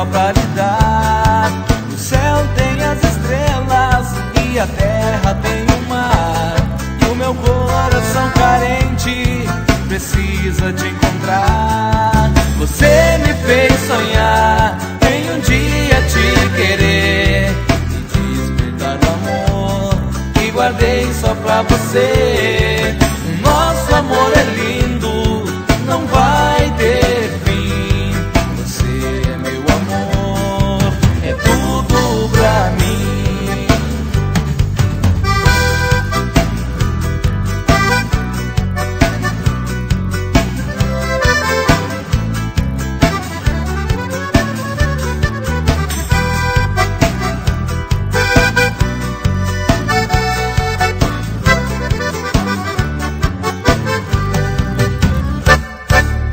só pra lhe dar. O céu tem as estrelas e a terra tem o mar, e o meu coração carente precisa te encontrar. Você me fez sonhar em um dia te querer e despertar o amor que guardei só pra você. O nosso amor é lindo, não vai ter fim. Você é meu amor, é tudo pra mim.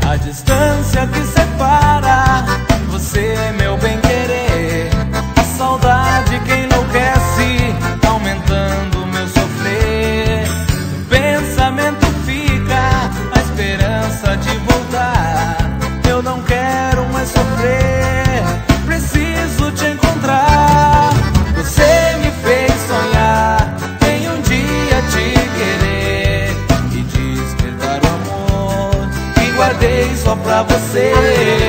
A distância que separa você é meu bem-querer. A saudade que enlouquece, aumentando meu sofrer. No pensamento fica a esperança de voltar. Eu não quero mais sofrer, preciso te encontrar. Você me fez sonhar em um dia te querer e despertar o amor que guardei só pra você.